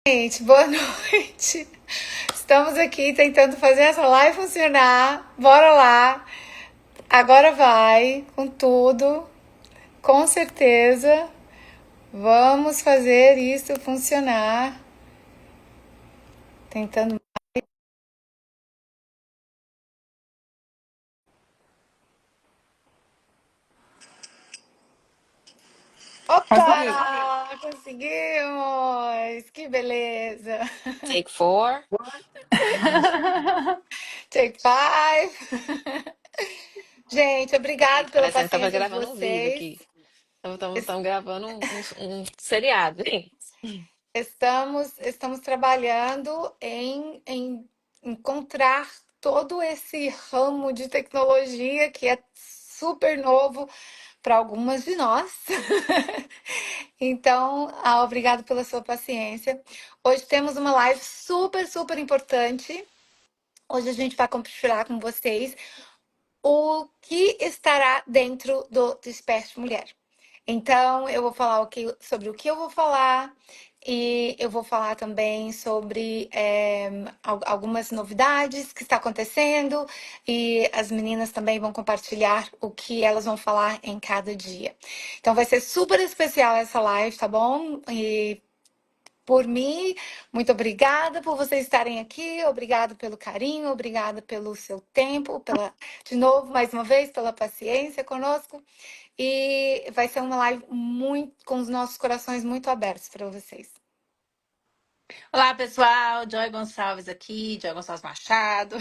Gente, boa noite. Estamos aqui tentando fazer essa live funcionar. Bora lá. Agora vai com tudo. Com certeza. Vamos fazer isso funcionar. Tentando. Conseguiu. Opa! Conseguimos! Que beleza! Take four. Take five. Gente, Gente, obrigado pela parecendo que tava paciência de gravando um vídeo vocês. aqui. Estamos gravando um seriado, hein? Estamos trabalhando em encontrar todo esse ramo de tecnologia que é super novo para algumas de nós. Então, obrigado pela sua paciência. Hoje temos uma live super, super importante. Hoje a gente vai compartilhar com vocês o que estará dentro do Desperte Mulher. Então, eu vou falar sobre o que eu vou falar e eu vou falar também sobre algumas novidades que está acontecendo e as meninas também vão compartilhar o que elas vão falar em cada dia. Então, vai ser super especial essa live, tá bom? E por mim, muito obrigada por vocês estarem aqui, obrigado pelo carinho, obrigada pelo seu tempo, de novo, mais uma vez, pela paciência conosco. E vai ser uma live muito com os nossos corações muito abertos para vocês. Olá, pessoal. Joy Gonçalves aqui, Joy Gonçalves Machado.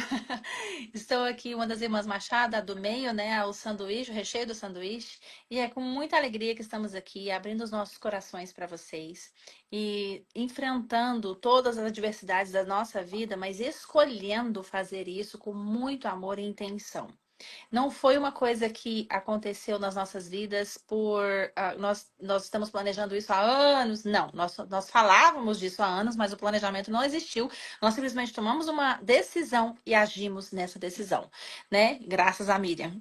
Estou aqui, uma das irmãs Machado, a do meio, né? O sanduíche, o recheio do sanduíche. E é com muita alegria que estamos aqui, abrindo os nossos corações para vocês e enfrentando todas as adversidades da nossa vida, mas escolhendo fazer isso com muito amor e intenção. Não foi uma coisa que aconteceu nas nossas vidas nós estamos planejando isso há anos. Não, nós falávamos disso há anos, mas o planejamento não existiu. Nós simplesmente tomamos uma decisão e agimos nessa decisão, né? Graças a Miriam.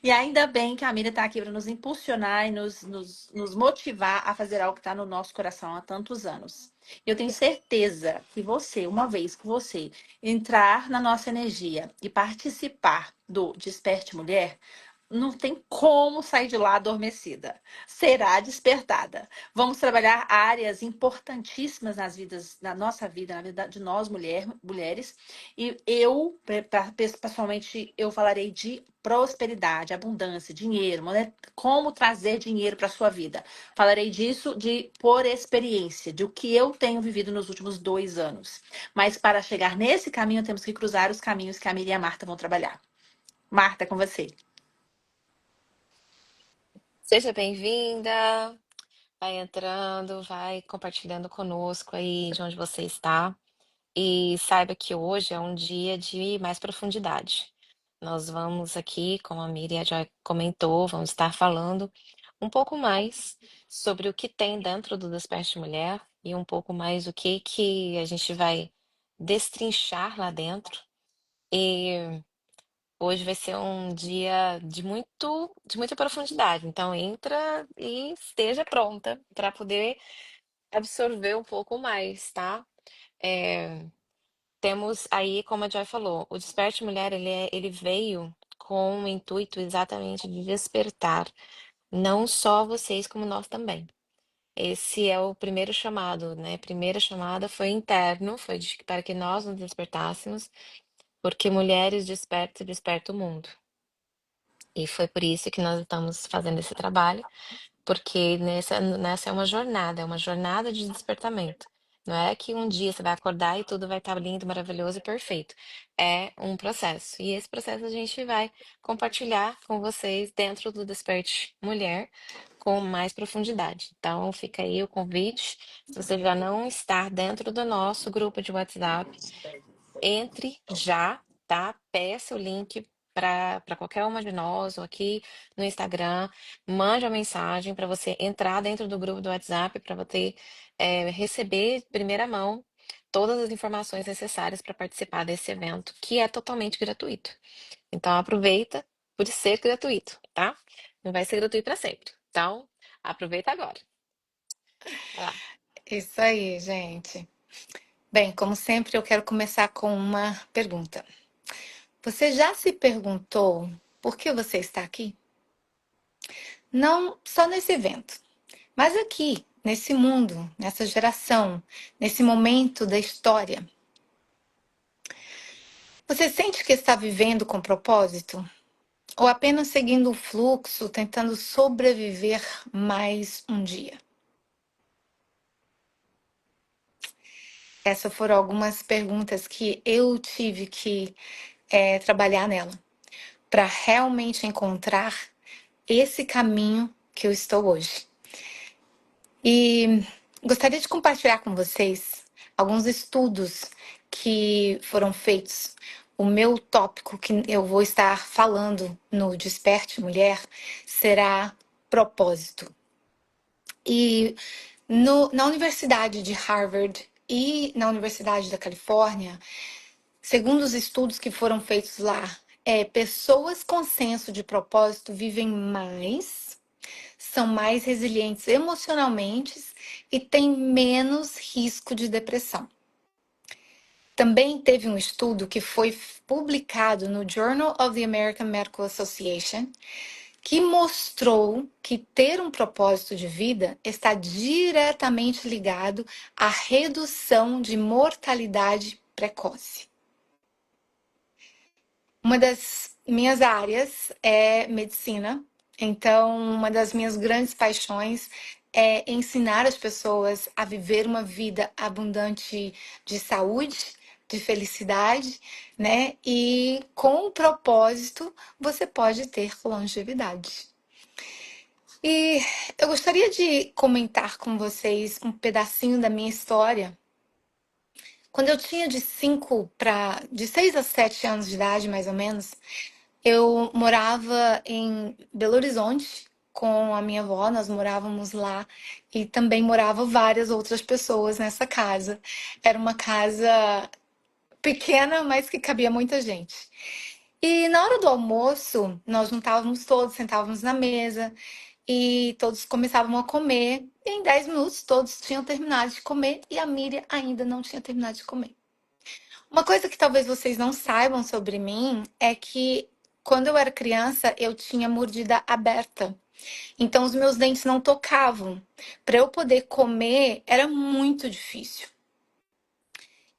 E ainda bem que a Miriam está aqui para nos impulsionar e nos motivar a fazer algo que está no nosso coração há tantos anos. Eu tenho certeza que você, uma vez que você entrar na nossa energia e participar do Desperte Mulher, não tem como sair de lá adormecida. Será despertada. Vamos trabalhar áreas importantíssimas na nossa vida, na vida de nós mulheres. E pessoalmente, eu falarei de prosperidade, abundância, dinheiro, como trazer dinheiro para sua vida. Falarei disso por experiência, de o que eu tenho vivido nos últimos 2 anos. Mas para chegar nesse caminho, temos que cruzar os caminhos que a Miriam e a Marta vão trabalhar. Marta, com você. Seja bem-vinda. Vai entrando, vai compartilhando conosco aí de onde você está. E saiba que hoje é um dia de mais profundidade. Nós vamos aqui, como a Miriam já comentou, vamos estar falando um pouco mais sobre o que tem dentro do Desperte Mulher e um pouco mais o que a gente vai destrinchar lá dentro. E hoje vai ser um dia de muita profundidade. Então entra e esteja pronta para poder absorver um pouco mais, tá? É, temos aí, como a Joy falou, o Desperte Mulher, ele veio com o intuito exatamente de despertar, não só vocês, como nós também. Esse é o primeiro chamado, né? A primeira chamada foi interno, para que nós nos despertássemos, porque mulheres despertam, desperta o mundo. E foi por isso que nós estamos fazendo esse trabalho, porque nessa é uma jornada de despertamento. Não é que um dia você vai acordar e tudo vai estar lindo, maravilhoso e perfeito. É um processo. E esse processo a gente vai compartilhar com vocês dentro do Desperte Mulher com mais profundidade. Então, fica aí o convite. Se você já não está dentro do nosso grupo de WhatsApp, entre já, tá? Peça o link para qualquer uma de nós ou aqui no Instagram, mande uma mensagem para você entrar dentro do grupo do WhatsApp para você receber de primeira mão todas as informações necessárias para participar desse evento, que é totalmente gratuito. Então aproveita por ser gratuito, tá? Não vai ser gratuito para sempre. Então, aproveita agora. Vai lá. Isso aí, gente. Bem, como sempre, eu quero começar com uma pergunta. Você já se perguntou por que você está aqui? Não só nesse evento, mas aqui, nesse mundo, nessa geração, nesse momento da história. Você sente que está vivendo com propósito? Ou apenas seguindo o fluxo, tentando sobreviver mais um dia? Essas foram algumas perguntas que eu tive que trabalhar nela, para realmente encontrar esse caminho que eu estou hoje. E gostaria de compartilhar com vocês alguns estudos que foram feitos. O meu tópico que eu vou estar falando no Desperte Mulher será propósito. E na Universidade de Harvard e na Universidade da Califórnia, segundo os estudos que foram feitos lá, pessoas com senso de propósito vivem mais, são mais resilientes emocionalmente e têm menos risco de depressão. Também teve um estudo que foi publicado no Journal of the American Medical Association, que mostrou que ter um propósito de vida está diretamente ligado à redução de mortalidade precoce. Uma das minhas áreas é medicina, então uma das minhas grandes paixões é ensinar as pessoas a viver uma vida abundante de saúde, de felicidade, né? E com o propósito você pode ter longevidade. E eu gostaria de comentar com vocês um pedacinho da minha história. Quando eu tinha de 6 a 7 anos de idade, mais ou menos, eu morava em Belo Horizonte com a minha avó, nós morávamos lá e também moravam várias outras pessoas nessa casa. Era uma casa pequena, mas que cabia muita gente. E na hora do almoço, nós juntávamos todos, sentávamos na mesa e todos começavam a comer. E em 10 minutos todos tinham terminado de comer e a Miriam ainda não tinha terminado de comer. Uma coisa que talvez vocês não saibam sobre mim é que quando eu era criança eu tinha mordida aberta. Então os meus dentes não tocavam. Para eu poder comer era muito difícil.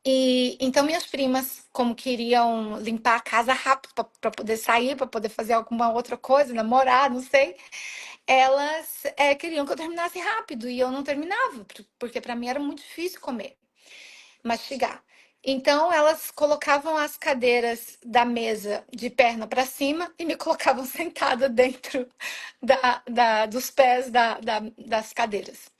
E então minhas primas, como queriam limpar a casa rápido para poder sair, para poder fazer alguma outra coisa, namorar, não sei, elas queriam que eu terminasse rápido e eu não terminava, porque para mim era muito difícil comer, mastigar. Então elas colocavam as cadeiras da mesa de perna para cima e me colocavam sentada dentro dos pés das cadeiras.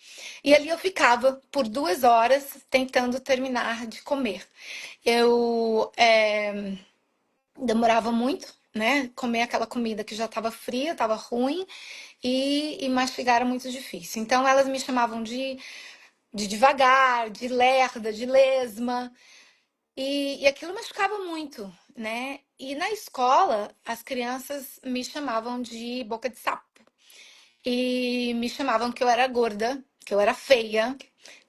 E ali eu ficava por 2 horas tentando terminar de comer. Eu demorava muito, né? Comer aquela comida que já estava fria, estava ruim e mastigar era muito difícil. Então elas me chamavam de devagar, de lerda, de lesma. E aquilo machucava muito, né? E na escola, as crianças me chamavam de boca de sapo. E me chamavam que eu era gorda, que eu era feia,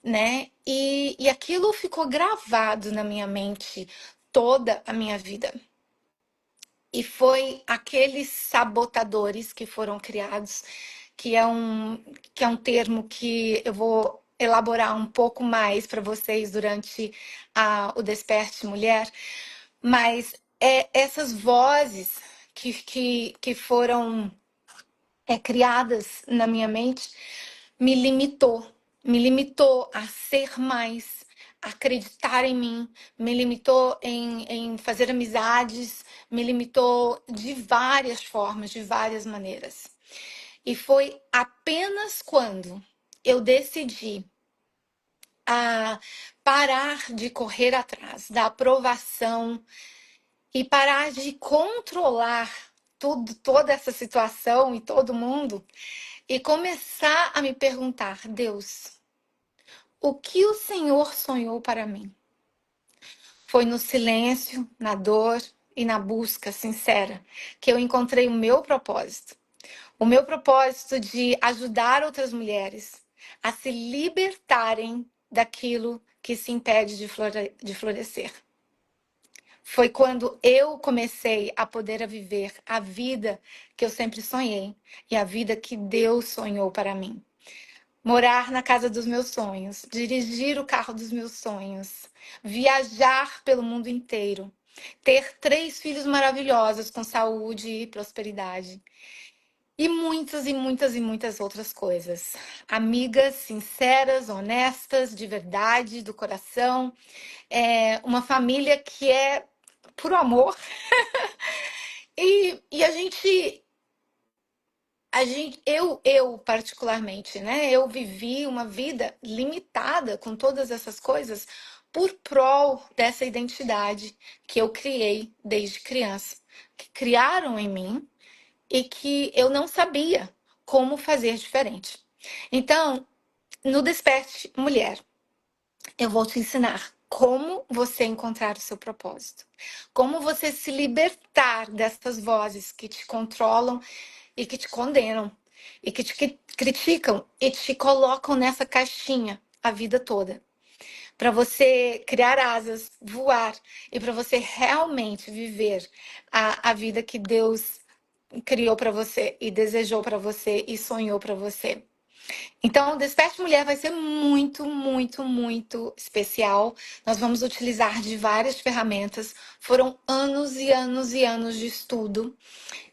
né? E aquilo ficou gravado na minha mente toda a minha vida. E foi aqueles sabotadores que foram criados, que é um termo que eu vou elaborar um pouco mais para vocês durante o Desperte Mulher, mas essas vozes que foram criadas na minha mente me limitou a ser mais, a acreditar em mim, me limitou em fazer amizades, me limitou de várias formas, de várias maneiras. E foi apenas quando eu decidi a parar de correr atrás da aprovação e parar de controlar toda essa situação e todo mundo, e começar a me perguntar: Deus, o que o Senhor sonhou para mim? Foi no silêncio, na dor e na busca sincera que eu encontrei o meu propósito. O meu propósito de ajudar outras mulheres a se libertarem daquilo que se impede de florescer. Foi quando eu comecei a poder viver a vida que eu sempre sonhei e a vida que Deus sonhou para mim. Morar na casa dos meus sonhos, dirigir o carro dos meus sonhos, viajar pelo mundo inteiro, ter 3 filhos maravilhosos com saúde e prosperidade. E muitas e muitas e muitas outras coisas. Amigas sinceras, honestas, de verdade, do coração. Uma família que é por amor. E eu particularmente, né? Eu vivi uma vida limitada com todas essas coisas por prol dessa identidade que eu criei desde criança, que criaram em mim e que eu não sabia como fazer diferente. Então, no Desperte Mulher, eu vou te ensinar como você encontrar o seu propósito, como você se libertar dessas vozes que te controlam e que te condenam e que te criticam e te colocam nessa caixinha a vida toda. Para você criar asas, voar e para você realmente viver a vida que Deus criou para você e desejou para você e sonhou para você. Então, o Desperte Mulher vai ser muito, muito, muito especial. Nós vamos utilizar de várias ferramentas. Foram anos e anos e anos de estudo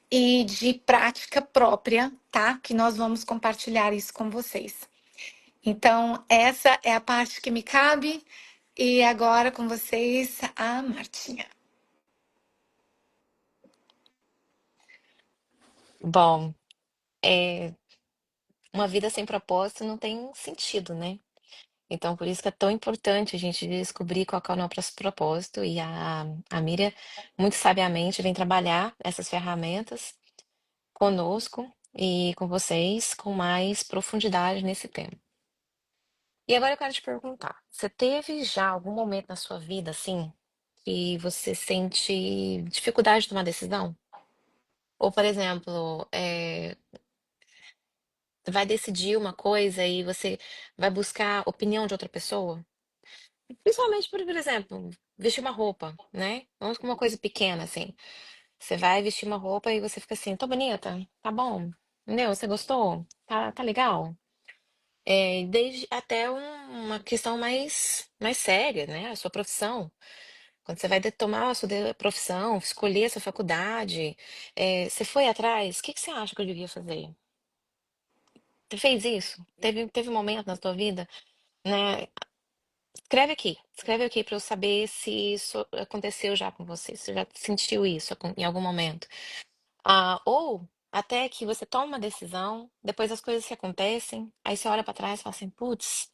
e de prática própria, tá? Que nós vamos compartilhar isso com vocês. Então, essa é a parte que me cabe. E agora com vocês, a Martinha. Bom, é, uma vida sem propósito não tem sentido, né? Então, por isso que é tão importante a gente descobrir qual que é o nosso propósito. E a Miriam, muito sabiamente, vem trabalhar essas ferramentas conosco e com vocês com mais profundidade nesse tema. E agora eu quero te perguntar, você teve já algum momento na sua vida, assim, que você sente dificuldade de tomar decisão? Ou, por exemplo, vai decidir uma coisa e você vai buscar a opinião de outra pessoa? Principalmente, por exemplo, vestir uma roupa, né? Vamos com uma coisa pequena, assim. Você vai vestir uma roupa e você fica assim, tô bonita? Tá bom? Entendeu? Você gostou? Tá legal? Desde até uma questão mais séria, né? A sua profissão. Quando você vai tomar a sua profissão, escolher a sua faculdade, você foi atrás? O que que você acha que eu devia fazer? Você fez isso? Teve um momento na sua vida, né? Escreve aqui para eu saber se isso aconteceu já com você, se você já sentiu isso em algum momento. Ou até que você toma uma decisão, depois as coisas que acontecem, aí você olha para trás e fala assim, putz,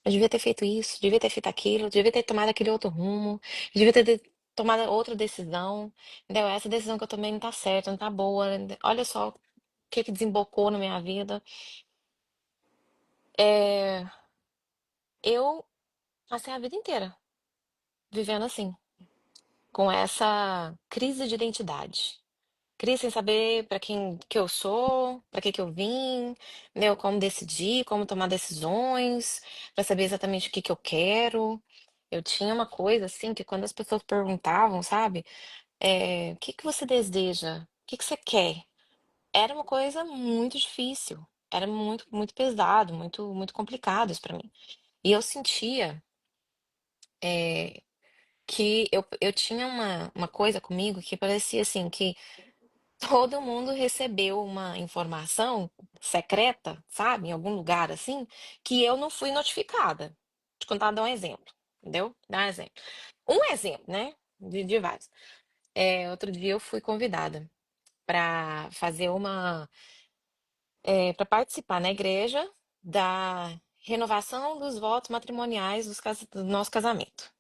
eu devia ter feito isso, devia ter feito aquilo, devia ter tomado aquele outro rumo, devia ter tomado outra decisão, entendeu? Essa decisão que eu tomei não tá certa, não tá boa, olha só o que desembocou na minha vida. É, eu passei a vida inteira vivendo assim, com essa crise de identidade. Crise sem saber para quem que eu sou, para que eu vim, entendeu? Como decidir, como tomar decisões, para saber exatamente o que que eu quero. Eu tinha uma coisa assim que quando as pessoas perguntavam, sabe, o que que você deseja? O que que você quer? Era uma coisa muito difícil. Era muito, muito pesado, muito, muito complicado isso para mim. E eu sentia que eu tinha uma coisa comigo que parecia assim que todo mundo recebeu uma informação secreta, sabe, em algum lugar assim, que eu não fui notificada. Te contar, dar um exemplo, entendeu? Dar um exemplo. Um exemplo, né? De vários. Outro dia eu fui convidada para fazer para participar na igreja da renovação dos votos matrimoniais do nosso casamento.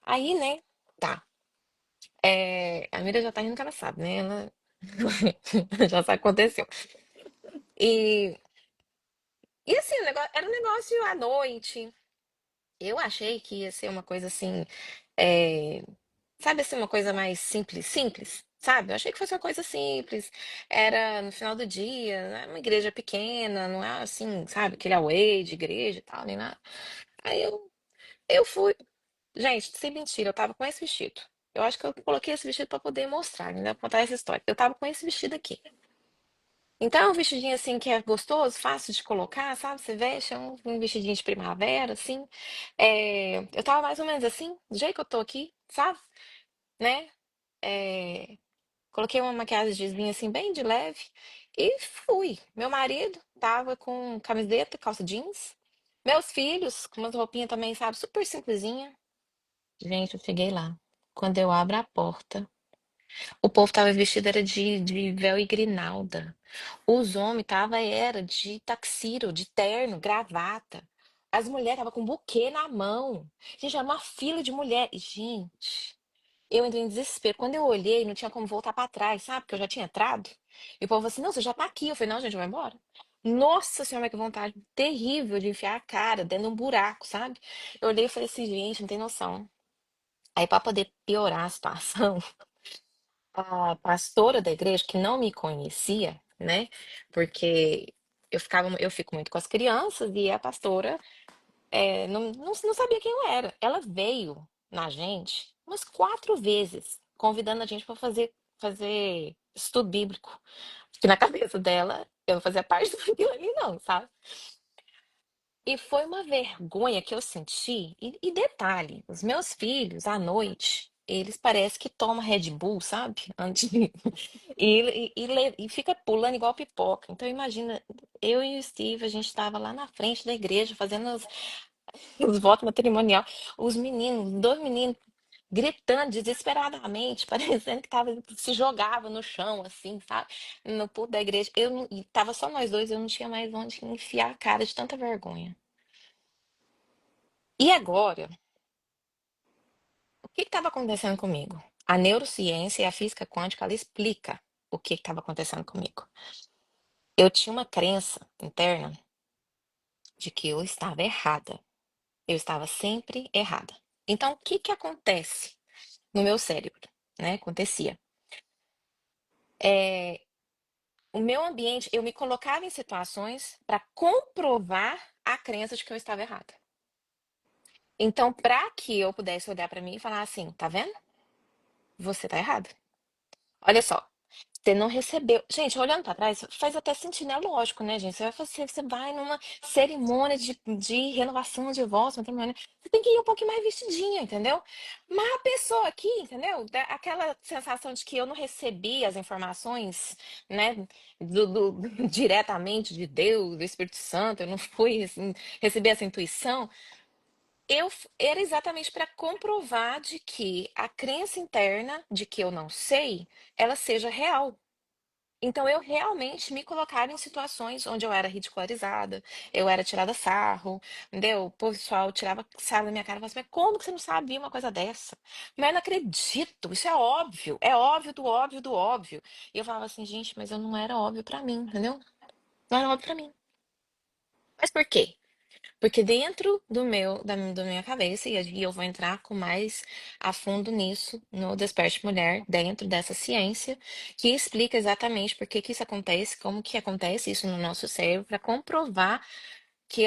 Aí, né? Tá. A Mira já tá rindo que ela sabe, né? Ela já sabe o que aconteceu. E E assim, era um negócio à noite. Eu achei que ia ser uma coisa assim, é, sabe assim, uma coisa mais simples, simples. sabe? Eu achei que fosse uma coisa simples. Era no final do dia, né? Uma igreja pequena, não é assim, sabe? Aquele away de igreja e tal, nem nada. Aí eu fui. Gente, sem mentira, eu tava com esse vestido. Eu acho que eu coloquei esse vestido pra poder mostrar, né? Contar essa história. Eu tava com esse vestido aqui. Então, é um vestidinho assim que é gostoso, fácil de colocar, sabe? Você veste, é um vestidinho de primavera, assim. Eu tava mais ou menos assim, do jeito que eu tô aqui, sabe? Né? É, coloquei uma maquiagemzinha assim, bem de leve, e fui. Meu marido tava com camiseta, calça jeans. Meus filhos, com umas roupinhas também, sabe? Super simplesinha. Gente, eu cheguei lá. Quando eu abro a porta, o povo tava vestido era de véu e grinalda. Os homens tava era de taxiro, de terno, gravata. As mulheres tava com buquê na mão. Gente, era uma fila de mulher. Gente, eu entrei em desespero. Quando eu olhei, não tinha como voltar pra trás, sabe? Porque eu já tinha entrado. E o povo falou assim: não, você já tá aqui. Eu falei: não, gente, vai embora. Nossa senhora, que vontade terrível de enfiar a cara dentro de um buraco, sabe? Eu olhei e falei assim: gente, não tem noção. Aí, pra poder piorar a situação, a pastora da igreja, que não me conhecia, né? Porque eu fico muito com as crianças e a pastora não sabia quem eu era. Ela veio na gente umas 4 vezes, convidando a gente para fazer estudo bíblico. Que na cabeça dela, eu não fazia parte daquilo ali, não, sabe? E foi uma vergonha que eu senti. E detalhe, os meus filhos, à noite, eles parecem que tomam Red Bull, sabe? Antes de... e fica pulando igual pipoca. Então, imagina, eu e o Steve, a gente estava lá na frente da igreja fazendo os votos matrimonial. Os meninos, 2 meninos, gritando desesperadamente, parecendo que se jogava no chão, assim, sabe? No púlpito da igreja. E tava só nós dois, eu não tinha mais onde enfiar a cara de tanta vergonha. E agora, o que estava acontecendo comigo? A neurociência e a física quântica, ela explica o que estava acontecendo comigo. Eu tinha uma crença interna de que eu estava errada. Eu estava sempre errada. Então, o que que acontece no meu cérebro, né? Acontecia. É, o meu ambiente, eu me colocava em situações para comprovar a crença de que eu estava errada. Então, para que eu pudesse olhar para mim e falar assim, tá vendo? Você tá errada. Olha só, você não recebeu. Gente, olhando pra trás, faz até sentido, né? Lógico, né, gente? Você vai numa cerimônia de renovação de votos, matrimônio, você tem que ir um pouquinho mais vestidinha, entendeu? Mas a pessoa aqui, entendeu? Dá aquela sensação de que eu não recebi as informações, né, diretamente de Deus, do Espírito Santo, eu não fui assim, receber essa intuição. Era exatamente para comprovar de que a crença interna de que eu não sei, ela seja real. Então eu realmente me colocava em situações onde eu era ridicularizada, eu era tirada sarro, entendeu? O pessoal tirava sarro da minha cara e falava assim, mas como que você não sabia uma coisa dessa? Mas eu não acredito, isso é óbvio do óbvio do óbvio. E eu falava assim, gente, mas eu não era óbvio pra mim, entendeu? Não era óbvio pra mim. Mas por quê? Porque dentro da minha cabeça, e eu vou entrar com mais a fundo nisso, no Desperte Mulher, dentro dessa ciência, que explica exatamente por que que isso acontece, como que acontece isso no nosso cérebro, para comprovar que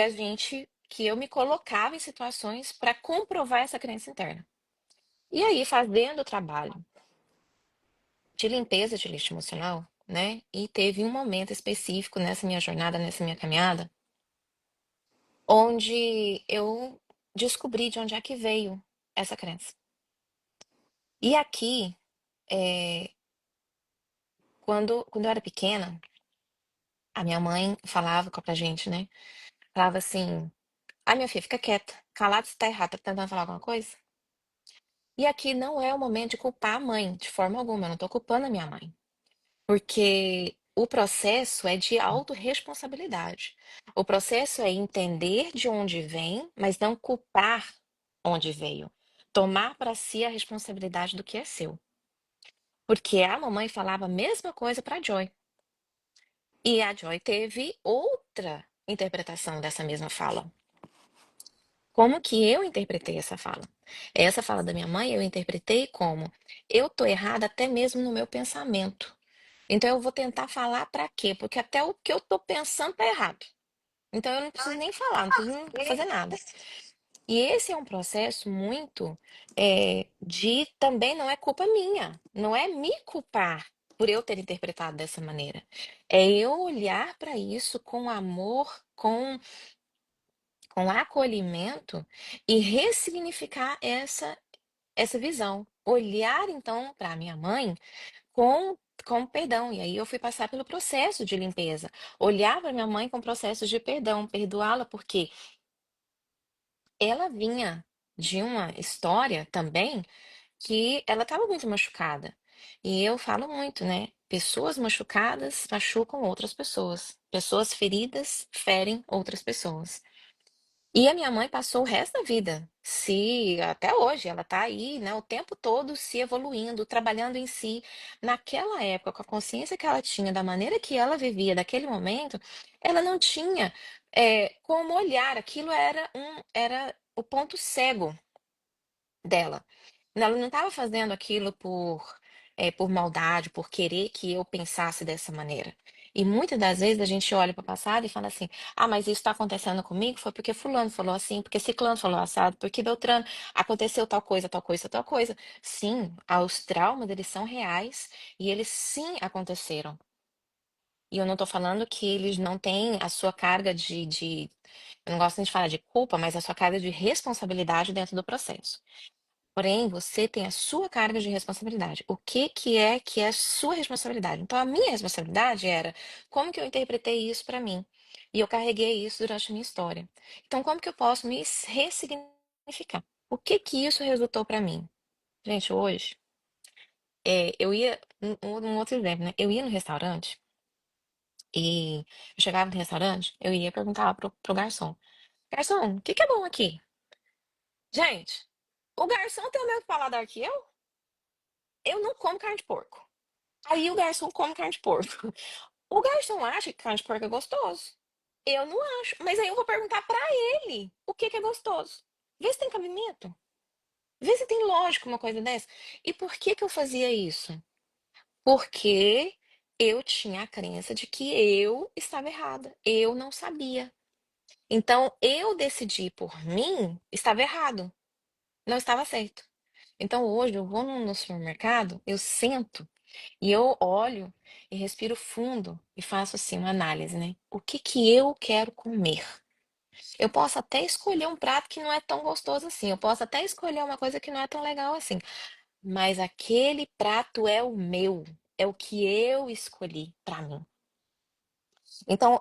eu me colocava em situações para comprovar essa crença interna. E aí, fazendo o trabalho de limpeza de lixo emocional, né? E teve um momento específico nessa minha jornada, nessa minha caminhada, onde eu descobri de onde é que veio essa crença. E aqui, eh, quando eu era pequena, a minha mãe falava pra gente, né? Falava assim: ai, minha filha, fica quieta, calada se tá errado, tá tentando falar alguma coisa? E aqui não é o momento de culpar a mãe, de forma alguma, eu não tô culpando a minha mãe. Porque o processo é de autorresponsabilidade. O processo é entender de onde vem, mas não culpar onde veio. Tomar para si a responsabilidade do que é seu. Porque a mamãe falava a mesma coisa para Joy. E a Joy teve outra interpretação dessa mesma fala. Como que eu interpretei essa fala? Essa fala da minha mãe eu interpretei como: eu tô errada até mesmo no meu pensamento. Então eu vou tentar falar para quê? Porque até o que eu tô pensando tá errado. Então eu não preciso nem falar, não preciso fazer nada. E esse é um processo muito de também não é culpa minha, não é me culpar por eu ter interpretado dessa maneira. É eu olhar para isso com amor, com acolhimento e ressignificar essa visão. Olhar então para minha mãe com com perdão. E aí eu fui passar pelo processo de limpeza. Olhar para minha mãe com processo de perdão, perdoá-la porque ela vinha de uma história também que ela estava muito machucada. E eu falo muito, né? Pessoas machucadas machucam outras pessoas. Pessoas feridas ferem outras pessoas. E a minha mãe passou o resto da vida, se até hoje ela está aí, né, o tempo todo se evoluindo, trabalhando em si. Naquela época, com a consciência que ela tinha, da maneira que ela vivia daquele momento, ela não tinha como olhar. Aquilo era o ponto cego dela. Ela não estava fazendo aquilo por maldade, por querer que eu pensasse dessa maneira. E muitas das vezes a gente olha para o passado e fala assim: ah, mas isso está acontecendo comigo foi porque Fulano falou assim, porque Ciclano falou assado, porque Beltrano aconteceu tal coisa, tal coisa, tal coisa. Sim, os traumas, eles são reais e eles sim aconteceram. E eu não estou falando que eles não têm a sua carga eu não gosto nem de falar de culpa, mas a sua carga de responsabilidade dentro do processo. Porém, você tem a sua carga de responsabilidade. O que é sua responsabilidade? Então, a minha responsabilidade era como que eu interpretei isso para mim. E eu carreguei isso durante a minha história. Então, como que eu posso me ressignificar? O que isso resultou para mim? Gente, hoje, eu ia, um outro exemplo, né? Eu ia no restaurante e eu chegava no restaurante, eu ia perguntar pro garçom: garçom, o que é bom aqui? Gente, o garçom tem o mesmo paladar que eu? Eu não como carne de porco. Aí o garçom come carne de porco. O garçom acha que carne de porco é gostoso. Eu não acho. Mas aí eu vou perguntar pra ele o que é gostoso. Vê se tem cabimento. Vê se tem lógica uma coisa dessa. E por que que eu fazia isso? Porque eu tinha a crença de que eu estava errada. Eu não sabia. Então eu decidi por mim, estava errado. Não estava certo. Então hoje eu vou no supermercado, eu sento e eu olho e respiro fundo e faço assim uma análise, né? O que que eu quero comer? Eu posso até escolher um prato que não é tão gostoso assim, eu posso até escolher uma coisa que não é tão legal assim, mas aquele prato é o meu, é o que eu escolhi para mim. Então,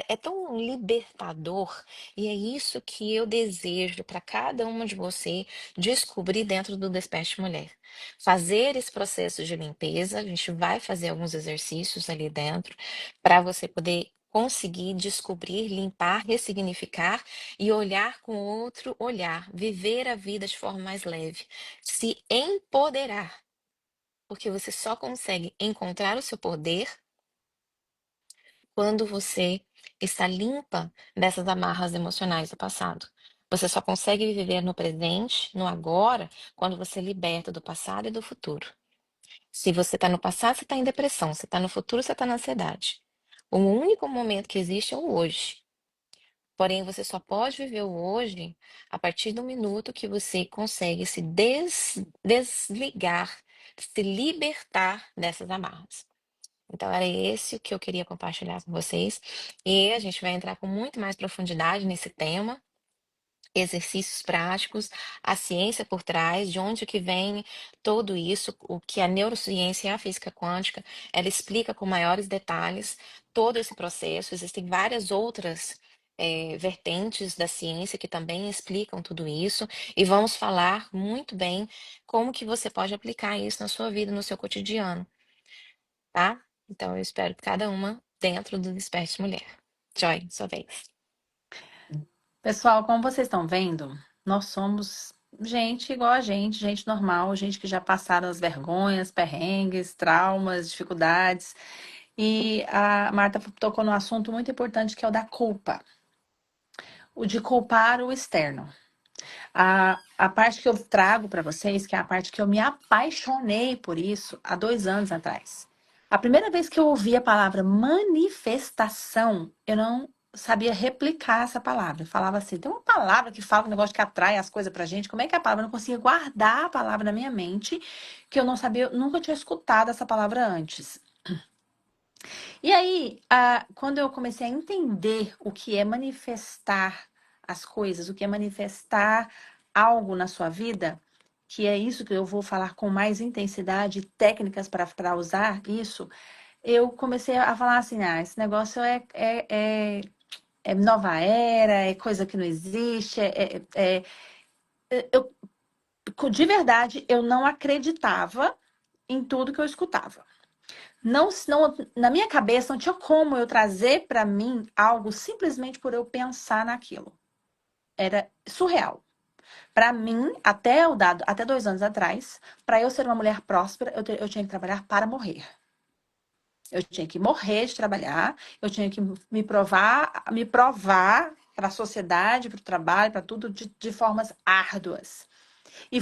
é tão libertador, e é isso que eu desejo para cada uma de você descobrir dentro do Desperte Mulher. Fazer esse processo de limpeza, a gente vai fazer alguns exercícios ali dentro para você poder conseguir descobrir, limpar, ressignificar e olhar com outro olhar, viver a vida de forma mais leve, se empoderar, porque você só consegue encontrar o seu poder quando você está limpa dessas amarras emocionais do passado. Você só consegue viver no presente, no agora, quando você liberta do passado e do futuro. Se você está no passado, você está em depressão. Se está no futuro, você está na ansiedade. O único momento que existe é o hoje. Porém, você só pode viver o hoje a partir do minuto que você consegue se desligar, se libertar dessas amarras. Então, era esse o que eu queria compartilhar com vocês. E a gente vai entrar com muito mais profundidade nesse tema, exercícios práticos, a ciência por trás, de onde que vem tudo isso, o que a neurociência e a física quântica, ela explica com maiores detalhes todo esse processo. Existem várias outras vertentes da ciência que também explicam tudo isso, e vamos falar muito bem como que você pode aplicar isso na sua vida, no seu cotidiano, tá? Então, eu espero que cada uma dentro do Desperte Mulher. Joy, sua vez. Pessoal, como vocês estão vendo, nós somos gente igual a gente normal, gente que já passaram as vergonhas, perrengues, traumas, dificuldades. E a Marta tocou num assunto muito importante que é o da culpa. o de culpar o externo. A parte que eu trago para vocês, que é a parte que eu me apaixonei por isso há 2 anos atrás. A primeira vez que eu ouvi a palavra manifestação, eu não sabia replicar essa palavra. Eu falava assim, tem uma palavra que fala um negócio que atrai as coisas pra gente. Como é que é a palavra? Eu não conseguia guardar a palavra na minha mente, que eu não sabia, eu nunca tinha escutado essa palavra antes. E aí, quando eu comecei a entender o que é manifestar as coisas, o que é manifestar algo na sua vida, que é isso que eu vou falar com mais intensidade, técnicas para usar isso, eu comecei a falar assim, esse negócio é nova era, é coisa que não existe, de verdade, eu não acreditava em tudo que eu escutava. Não, na minha cabeça não tinha como eu trazer para mim algo simplesmente por eu pensar naquilo. Era surreal. Para mim, até 2 anos atrás, para eu ser uma mulher próspera, eu tinha que trabalhar para morrer. Eu tinha que morrer de trabalhar, eu tinha que me provar para a sociedade, para o trabalho, para tudo, de formas árduas. E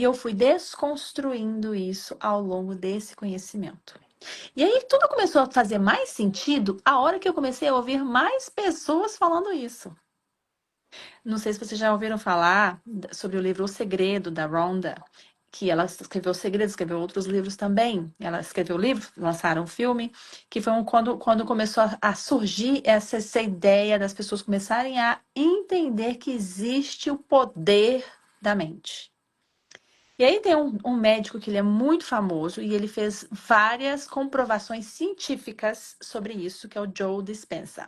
eu fui desconstruindo isso ao longo desse conhecimento. E aí tudo começou a fazer mais sentido a hora que eu comecei a ouvir mais pessoas falando isso. Não sei se vocês já ouviram falar sobre o livro O Segredo, da Rhonda, que ela escreveu O Segredo, escreveu outros livros também. Ela escreveu o livro, lançaram um filme, que foi quando começou a surgir essa ideia das pessoas começarem a entender que existe o poder da mente. E aí tem um médico que ele é muito famoso e ele fez várias comprovações científicas sobre isso, que é o Joe Dispenza.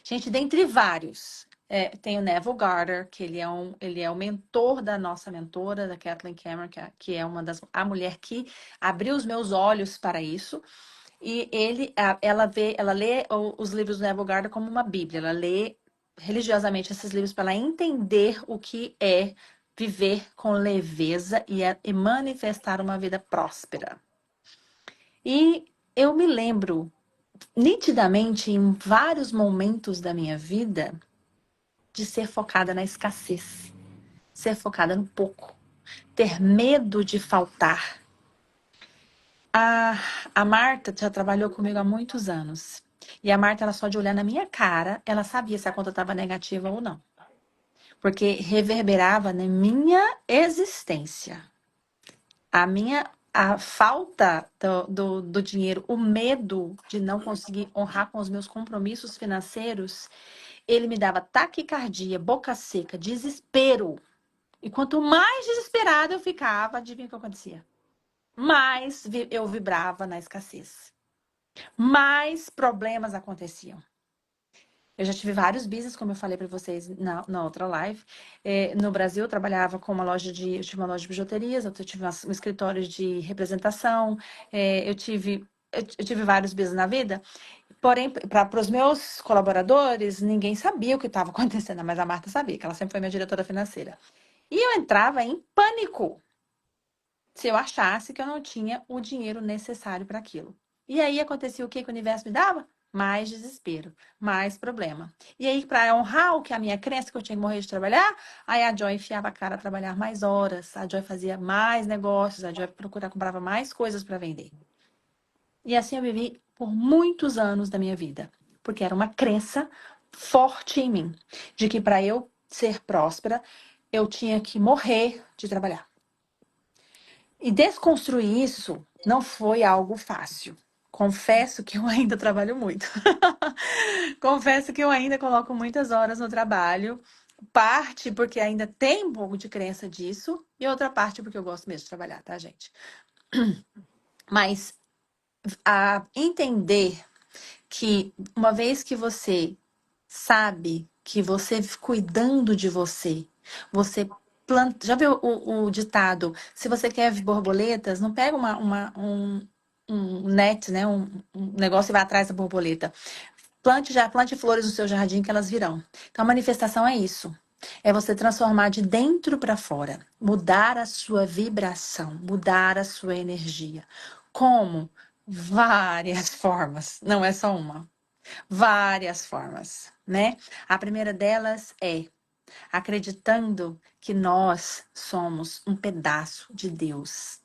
Gente, dentre vários, tem o Neville Goddard, que ele é o mentor da nossa mentora, da Kathleen Cameron, que é a mulher que abriu os meus olhos para isso. E ela lê os livros do Neville Goddard como uma bíblia. Ela lê religiosamente esses livros para ela entender o que é viver com leveza e manifestar uma vida próspera. E eu me lembro nitidamente em vários momentos da minha vida de ser focada na escassez, ser focada no pouco, ter medo de faltar. A Marta já trabalhou comigo há muitos anos. E a Marta, ela só de olhar na minha cara, ela sabia se a conta estava negativa ou não. Porque reverberava na minha existência. A falta do dinheiro, o medo de não conseguir honrar com os meus compromissos financeiros, ele me dava taquicardia, boca seca, desespero. E quanto mais desesperada eu ficava, adivinha o que acontecia? Mais eu vibrava na escassez. Mais problemas aconteciam. Eu já tive vários business, como eu falei para vocês na outra live. No Brasil, eu trabalhava com eu tive uma loja de bijuterias, eu tive um escritório de representação, eu tive vários business na vida. Porém, para os meus colaboradores, ninguém sabia o que estava acontecendo, mas a Marta sabia, que ela sempre foi minha diretora financeira. E eu entrava em pânico se eu achasse que eu não tinha o dinheiro necessário para aquilo. E aí acontecia o que o universo me dava? Mais desespero, mais problema. E aí, para honrar o que a minha crença que eu tinha que morrer de trabalhar, aí a Joy enfiava a cara a trabalhar mais horas, a Joy fazia mais negócios, a Joy comprava mais coisas para vender. E assim eu vivi por muitos anos da minha vida, porque era uma crença forte em mim, de que para eu ser próspera, eu tinha que morrer de trabalhar. E desconstruir isso não foi algo fácil. Confesso que eu ainda trabalho muito. Confesso que eu ainda coloco muitas horas no trabalho. Parte porque ainda tem um pouco de crença disso, e outra parte porque eu gosto mesmo de trabalhar, tá, gente? Mas a entender que uma vez que você sabe que você cuidando de você, você planta. Já viu o ditado? Se você quer borboletas, não pega um net, né? Um negócio e vai atrás da borboleta. Plante flores no seu jardim que elas virão. Então, a manifestação é isso. É você transformar de dentro para fora, mudar a sua vibração, mudar a sua energia. Como? Várias formas, não é só uma. Várias formas. né? A primeira delas é acreditando que nós somos um pedaço de Deus.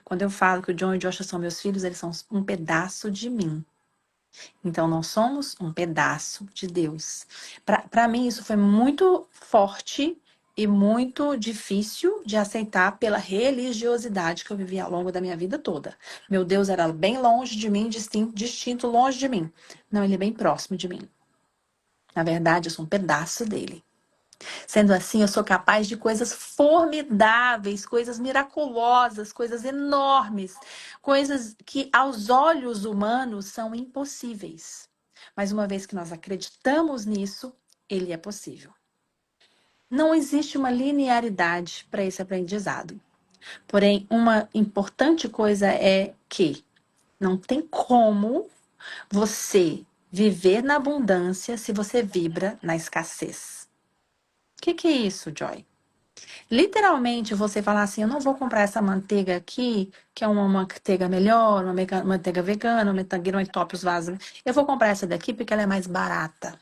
Quando eu falo que o John e o Joshua são meus filhos, eles são um pedaço de mim. Então, nós somos um pedaço de Deus. Para mim, isso foi muito forte e muito difícil de aceitar pela religiosidade que eu vivi ao longo da minha vida toda. Meu Deus era bem longe de mim, distinto longe de mim. Não, ele é bem próximo de mim. Na verdade, eu sou um pedaço dele. Sendo assim, eu sou capaz de coisas formidáveis, coisas miraculosas, coisas enormes, coisas que aos olhos humanos são impossíveis. Mas uma vez que nós acreditamos nisso, ele é possível. Não existe uma linearidade para esse aprendizado. Porém, uma importante coisa é que não tem como você viver na abundância se você vibra na escassez. O que é isso, Joy? Literalmente, você falar assim, eu não vou comprar essa manteiga aqui, que é uma manteiga melhor, uma manteiga vegana, uma manteiga não entope os vasos. Eu vou comprar essa daqui porque ela é mais barata.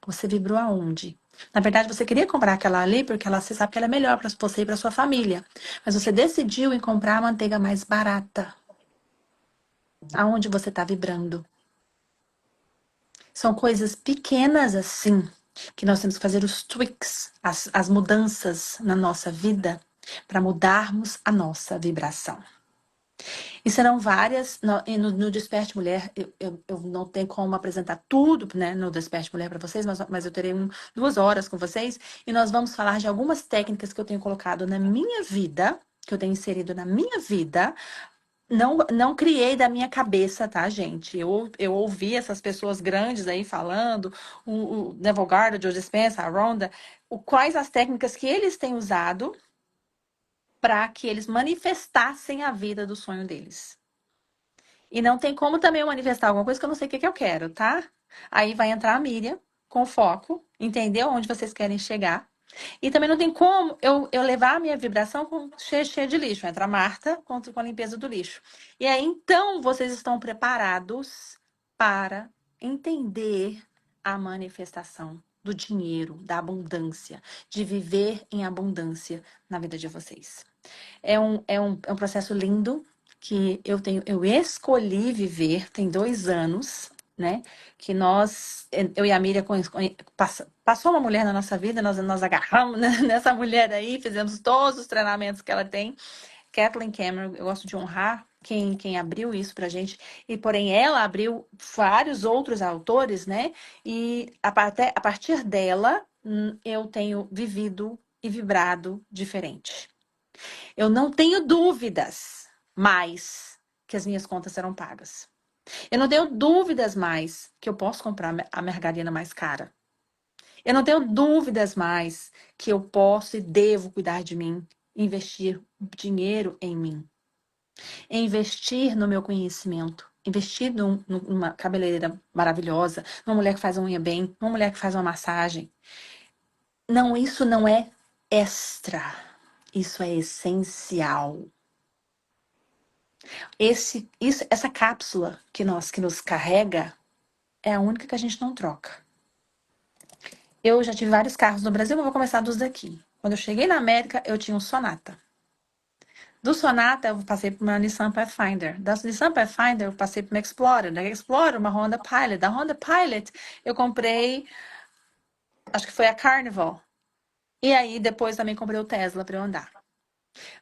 Você vibrou aonde? Na verdade, você queria comprar aquela ali porque você sabe que ela é melhor para você e para sua família. Mas você decidiu em comprar a manteiga mais barata. Aonde você está vibrando? São coisas pequenas assim que nós temos que fazer os tweaks, as mudanças na nossa vida para mudarmos a nossa vibração. E serão várias, no Desperte Mulher, eu não tenho como apresentar tudo, né, no Desperte Mulher para vocês, mas eu terei 2 horas com vocês e nós vamos falar de algumas técnicas que eu tenho colocado na minha vida, que eu tenho inserido na minha vida. Não criei da minha cabeça, tá, gente? Eu ouvi essas pessoas grandes aí falando, o Neville Goddard, o Joe Dispenza, a Rhonda, quais as técnicas que eles têm usado para que eles manifestassem a vida do sonho deles. E não tem como também eu manifestar alguma coisa que eu não sei o que eu quero, tá? Aí vai entrar a Miriam com foco, entender onde vocês querem chegar. E também não tem como eu levar a minha vibração cheia de lixo. Entra a Marta com a limpeza do lixo. E aí, então, vocês estão preparados para entender a manifestação do dinheiro, da abundância, de viver em abundância na vida de vocês. É um processo lindo que eu escolhi viver, tem 2 anos, né? Que eu e a Miriam, passou uma mulher na nossa vida, nós agarramos nessa mulher aí, fizemos todos os treinamentos que ela tem. Kathleen Cameron, eu gosto de honrar quem abriu isso pra gente, e porém ela abriu vários outros autores, né? E a partir dela, eu tenho vivido e vibrado diferente. Eu não tenho dúvidas mais que as minhas contas serão pagas. Eu não tenho dúvidas mais que eu posso comprar a margarina mais cara. Eu não tenho dúvidas mais que eu posso e devo cuidar de mim, investir dinheiro em mim, investir no meu conhecimento, investir numa cabeleireira maravilhosa, numa mulher que faz a unha bem, numa mulher que faz uma massagem. Não, isso não é extra. Isso é essencial. Essa cápsula que nos carrega é a única que a gente não troca. Eu já tive vários carros no Brasil, mas vou começar dos daqui. Quando eu cheguei na América, eu tinha um Sonata. Do Sonata, eu passei por uma Nissan Pathfinder. Da Nissan Pathfinder, eu passei por uma Explorer. Da Explorer, uma Honda Pilot. Da Honda Pilot, eu comprei, acho que foi a Carnival. E aí, depois também comprei o Tesla para eu andar.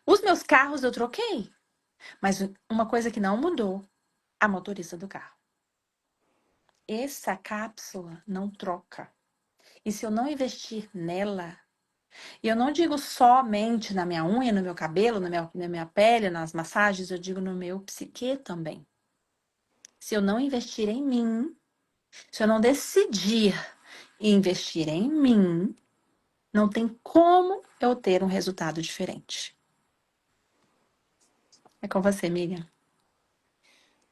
Os meus carros eu troquei. Mas uma coisa que não mudou, a motorista do carro. Essa cápsula não troca. E se eu não investir nela, e eu não digo somente na minha unha, no meu cabelo, na minha pele, nas massagens, eu digo no meu psique também. Se eu não investir em mim, se eu não decidir investir em mim, não tem como eu ter um resultado diferente. É com você, Miriam.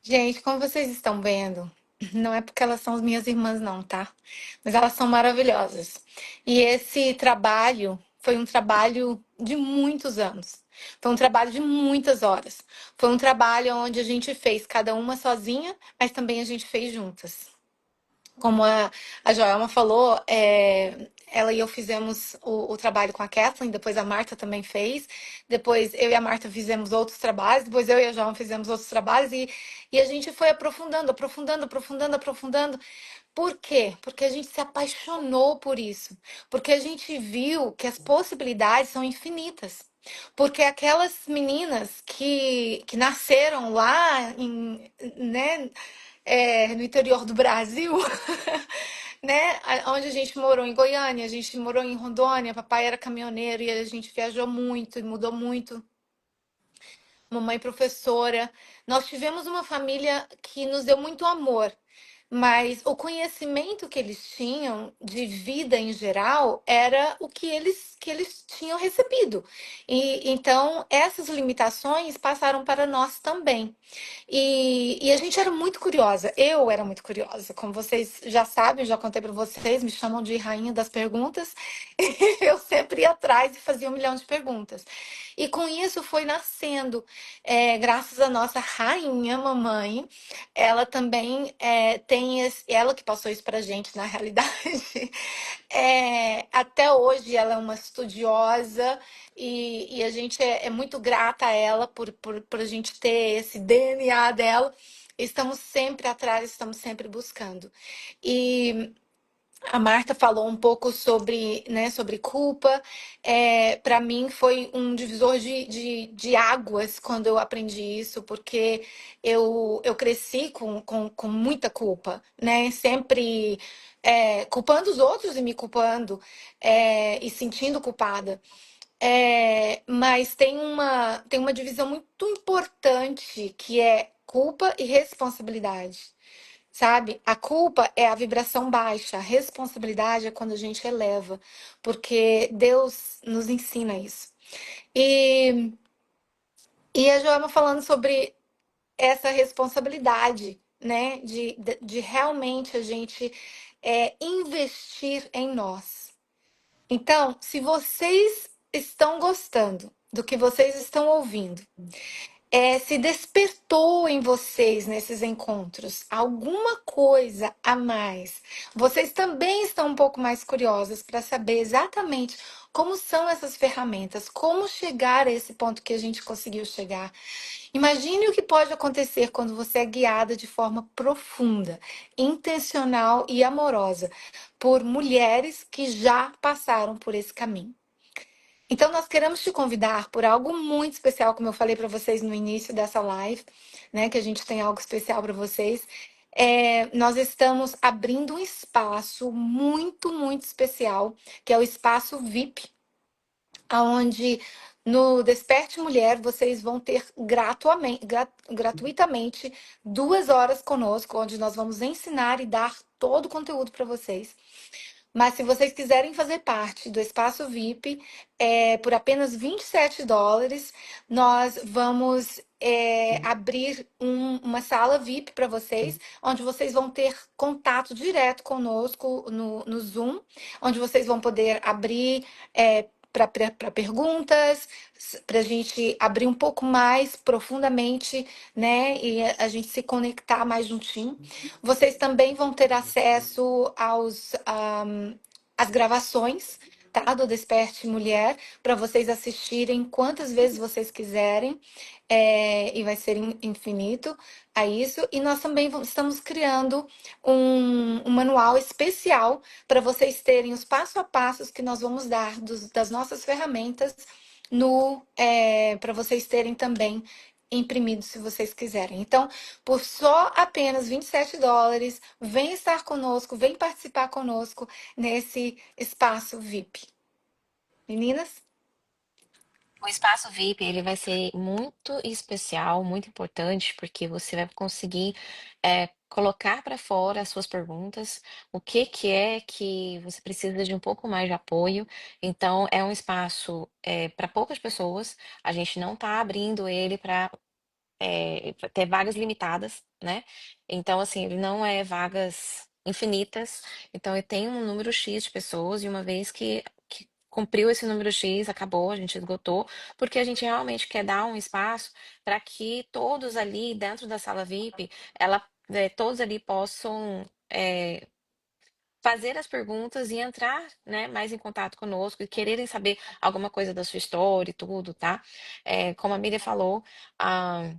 Gente, como vocês estão vendo, não é porque elas são as minhas irmãs, não, tá? Mas elas são maravilhosas. E esse trabalho foi um trabalho de muitos anos. Foi um trabalho de muitas horas. Foi um trabalho onde a gente fez cada uma sozinha, mas também a gente fez juntas. Como a Joelma falou, ela e eu fizemos o trabalho com a Kathleen, depois a Marta também fez, depois eu e a Marta fizemos outros trabalhos, depois eu e a Joelma fizemos outros trabalhos e a gente foi aprofundando, aprofundando, aprofundando, aprofundando. Por quê? Porque a gente se apaixonou por isso. Porque a gente viu que as possibilidades são infinitas. Porque aquelas meninas que nasceram lá né, no interior do Brasil, né, onde a gente morou em Goiânia, a gente morou em Rondônia, papai era caminhoneiro e a gente viajou muito e mudou muito. Mamãe professora. Nós tivemos uma família que nos deu muito amor, mas o conhecimento que eles tinham de vida em geral era o que eles tinham recebido. E então essas limitações passaram para nós também. E a gente era muito curiosa. Eu era muito curiosa. Como vocês já sabem, já contei para vocês, me chamam de rainha das perguntas. Eu sempre ia atrás e fazia 1 milhão de perguntas. E com isso foi nascendo, graças à nossa rainha mamãe, ela também tem ela que passou isso pra gente na realidade. Até hoje ela é uma estudiosa e a gente é muito grata a ela por a gente ter esse DNA dela. Estamos sempre atrás, estamos sempre buscando. E a Marta falou um pouco sobre, né, sobre culpa. Para mim foi um divisor de águas quando eu aprendi isso, porque eu cresci com muita culpa, né? Sempre culpando os outros e me culpando, e sentindo culpada. Mas tem uma divisão muito importante que é culpa e responsabilidade. Sabe? A culpa é a vibração baixa, a responsabilidade é quando a gente eleva, porque Deus nos ensina isso. E, e a Joelma falando sobre essa responsabilidade, né? De realmente a gente investir em nós. Então, se vocês estão gostando do que vocês estão ouvindo, se despertou em vocês nesses encontros alguma coisa a mais. Vocês também estão um pouco mais curiosas para saber exatamente como são essas ferramentas, como chegar a esse ponto que a gente conseguiu chegar. Imagine o que pode acontecer quando você é guiada de forma profunda, intencional e amorosa por mulheres que já passaram por esse caminho. Então, nós queremos te convidar por algo muito especial, como eu falei para vocês no início dessa live, né? Que a gente tem algo especial para vocês. Nós estamos abrindo um espaço muito, muito especial, que é o espaço VIP, onde no Desperte Mulher vocês vão ter gratuitamente 2 horas conosco, onde nós vamos ensinar e dar todo o conteúdo para vocês. Mas se vocês quiserem fazer parte do espaço VIP, por apenas US$ 27, nós vamos abrir uma sala VIP para vocês, onde vocês vão ter contato direto conosco no Zoom, onde vocês vão poder abrir para perguntas, para a gente abrir um pouco mais profundamente, né? E a gente se conectar mais juntinho. Vocês também vão ter acesso às gravações, tá? Do Desperte Mulher, para vocês assistirem quantas vezes vocês quiserem, e vai ser infinito a isso. E nós também estamos criando um manual especial para vocês terem os passo a passos que nós vamos dar das nossas ferramentas no para vocês terem também imprimido se vocês quiserem. Então, por só apenas US$ 27, vem estar conosco, vem participar conosco nesse espaço VIP. Meninas? O espaço VIP, ele vai ser muito especial, muito importante, porque você vai conseguir colocar para fora as suas perguntas, o que que é que você precisa de um pouco mais de apoio. Então, é um espaço para poucas pessoas. A gente não está abrindo ele para ter vagas limitadas, né? Então, assim, ele não é vagas infinitas. Então, ele tem um número X de pessoas, e uma vez que cumpriu esse número X, acabou, a gente esgotou, porque a gente realmente quer dar um espaço para que todos ali dentro da sala VIP, todos ali possam fazer as perguntas e entrar, né, mais em contato conosco e quererem saber alguma coisa da sua história e tudo, tá? Como a Miriam falou, ah,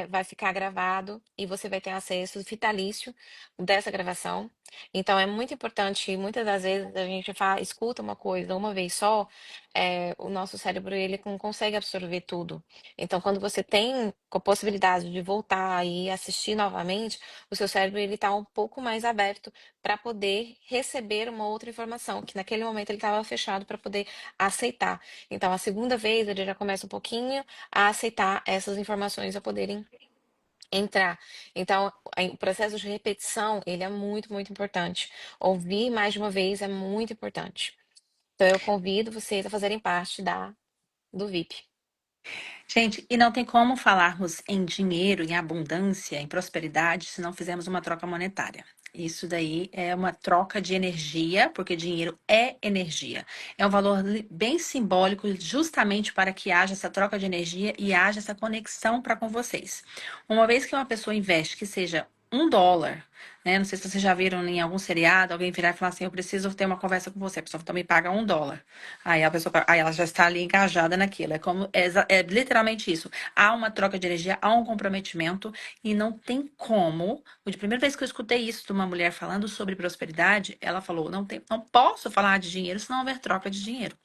vai ficar gravado e você vai ter acesso vitalício dessa gravação. Então é muito importante, muitas das vezes a gente escuta uma coisa uma vez só, o nosso cérebro ele não consegue absorver tudo. Então, quando você tem a possibilidade de voltar e assistir novamente, o seu cérebro ele está um pouco mais aberto para poder receber uma outra informação, que naquele momento ele estava fechado para poder aceitar. Então, a segunda vez ele já começa um pouquinho a aceitar essas informações a poderem entrar. Então, o processo de repetição, ele é muito, muito importante. Ouvir mais de uma vez é muito importante. Então, eu convido vocês a fazerem parte do VIP. Gente, e não tem como falarmos em dinheiro, em abundância, em prosperidade, se não fizermos uma troca monetária. Isso daí é uma troca de energia, porque dinheiro é energia. É um valor bem simbólico, justamente para que haja essa troca de energia e haja essa conexão para com vocês. Uma vez que uma pessoa investe, que seja $1, né? Não sei se vocês já viram em algum seriado, alguém virar e falar assim, eu preciso ter uma conversa com você. A pessoa também paga $1. Aí a pessoa, aí ela já está ali engajada naquilo. É literalmente isso. Há uma troca de energia, há um comprometimento e não tem como. A primeira vez que eu escutei isso de uma mulher falando sobre prosperidade, ela falou: não posso falar de dinheiro se não houver troca de dinheiro,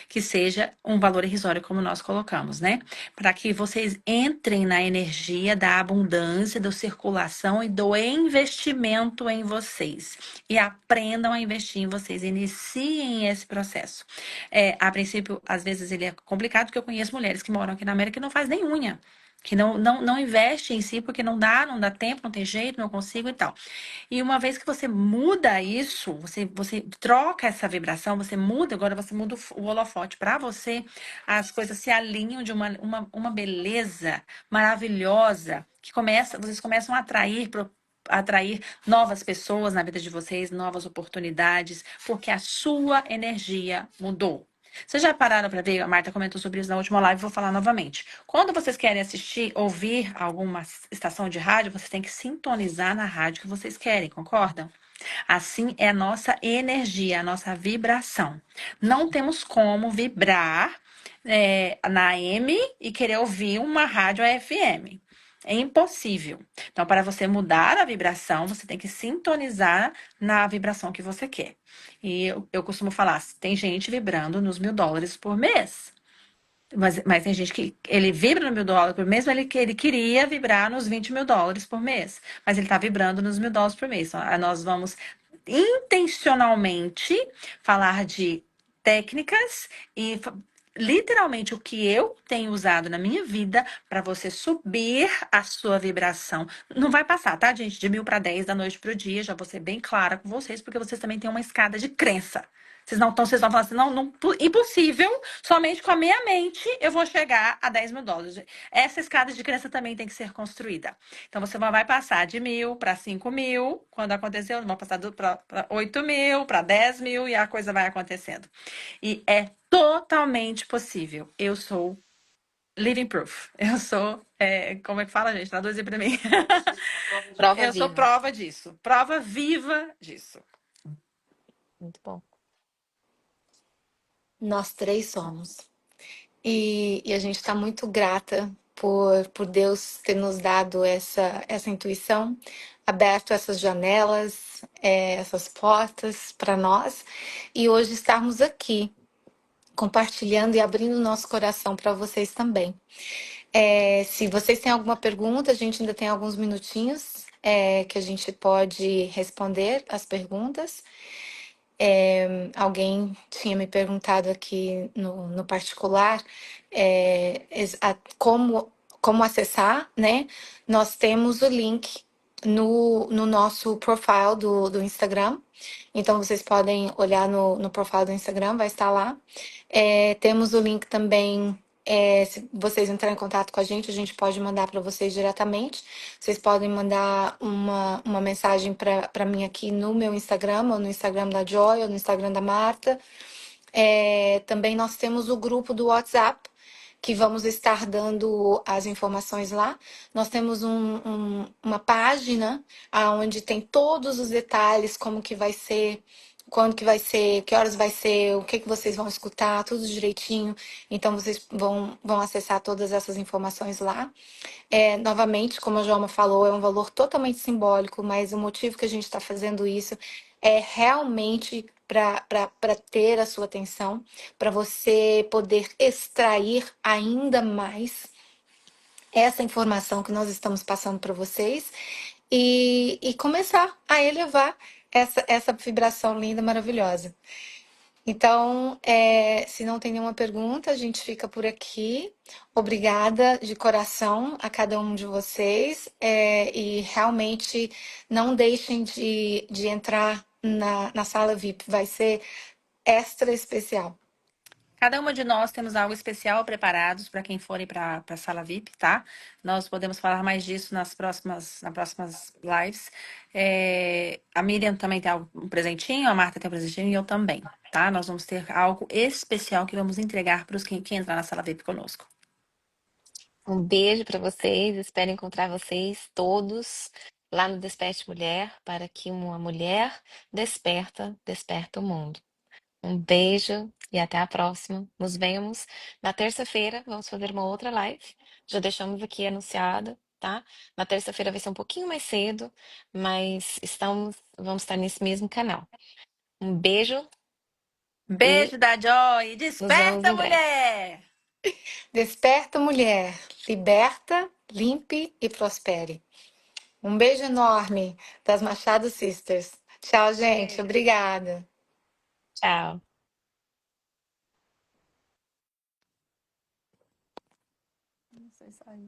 que seja um valor irrisório como nós colocamos, né? Para que vocês entrem na energia da abundância, da circulação e do investimento em vocês e aprendam a investir em vocês, iniciem esse processo. A princípio, às vezes ele é complicado, porque eu conheço mulheres que moram aqui na América e não faz nem unha. Que não investe em si porque não dá tempo, não tem jeito, não consigo e tal. E uma vez que você muda isso, você troca essa vibração, você muda, agora você muda o holofote para você, as coisas se alinham de uma beleza maravilhosa que vocês começam a atrair novas pessoas na vida de vocês, novas oportunidades, porque a sua energia mudou. Vocês já pararam para ver? A Marta comentou sobre isso na última live, vou falar novamente. Quando vocês querem assistir, ouvir alguma estação de rádio, vocês têm que sintonizar na rádio que vocês querem, concordam? Assim é a nossa energia, a nossa vibração. Não temos como vibrar na AM e querer ouvir uma rádio FM. É impossível. Então, para você mudar a vibração, você tem que sintonizar na vibração que você quer. E eu costumo falar, tem gente vibrando nos $1.000 por mês. Mas tem gente que ele vibra no $1.000 por mês, mas ele queria vibrar nos $20.000 por mês. Mas ele está vibrando nos $1.000 por mês. Então, nós vamos intencionalmente falar de técnicas e literalmente o que eu tenho usado na minha vida para você subir a sua vibração. Não vai passar, tá, gente? De 1.000 para 10 da noite pro dia, já vou ser bem clara com vocês, porque vocês também têm uma escada de crença. Vocês vão falar assim, não, impossível, somente com a minha mente eu vou chegar a $10.000. Essa escada de crença também tem que ser construída. Então, você vai passar de 1.000 para 5.000, quando aconteceu, vão passar para 8.000, para 10.000 e a coisa vai acontecendo. E é totalmente possível. Eu sou living proof. Eu sou, como é que fala, gente? Traduz aí para mim. Prova Eu sou viva. prova disso, prova viva disso. Muito bom. Nós três somos. E a gente está muito grata por Deus ter nos dado essa intuição, aberto essas janelas, essas portas para nós, e hoje estarmos aqui compartilhando e abrindo o nosso coração para vocês também. Se vocês têm alguma pergunta, a gente ainda tem alguns minutinhos que a gente pode responder as perguntas. Alguém tinha me perguntado aqui no particular como acessar, né? Nós temos o link no nosso profile do Instagram. Então, vocês podem olhar no profile do Instagram, vai estar lá. Temos o link também. Se vocês entrarem em contato com a gente pode mandar para vocês diretamente. Vocês podem mandar uma mensagem para mim aqui no meu Instagram, ou no Instagram da Joy, ou no Instagram da Marta. Também nós temos o grupo do WhatsApp, que vamos estar dando as informações lá. Nós temos uma página onde tem todos os detalhes, como que vai ser, quando que vai ser, que horas vai ser, o que que vocês vão escutar, tudo direitinho. Então vocês vão acessar todas essas informações lá. Novamente, como a Joelma falou, é um valor totalmente simbólico, mas o motivo que a gente está fazendo isso é realmente para ter a sua atenção, para você poder extrair ainda mais essa informação que nós estamos passando para vocês e começar a elevar essa vibração linda, maravilhosa. Então, se não tem nenhuma pergunta, a gente fica por aqui. Obrigada de coração a cada um de vocês. E realmente não deixem de entrar na sala VIP, vai ser extra especial. Cada uma de nós temos algo especial preparados para quem forem para a sala VIP, tá? Nós podemos falar mais disso nas próximas lives. A Miriam também tem um presentinho, a Marta tem um presentinho e eu também, tá? Nós vamos ter algo especial que vamos entregar para os quem entrar na sala VIP conosco. Um beijo para vocês, espero encontrar vocês todos lá no Desperte Mulher, para que uma mulher desperta o mundo. Um beijo e até a próxima. Nos vemos na terça-feira. Vamos fazer uma outra live. Já deixamos aqui anunciada, tá? Na terça-feira vai ser um pouquinho mais cedo, mas vamos estar nesse mesmo canal. Um beijo e Beijo da Joy. nos vemos Desperta, em breve. mulher! Desperta, mulher, liberta, limpe e prospere. Um beijo enorme das Machado Sisters. Tchau, gente. Beijo. Obrigada. Tchau. Não sei sair.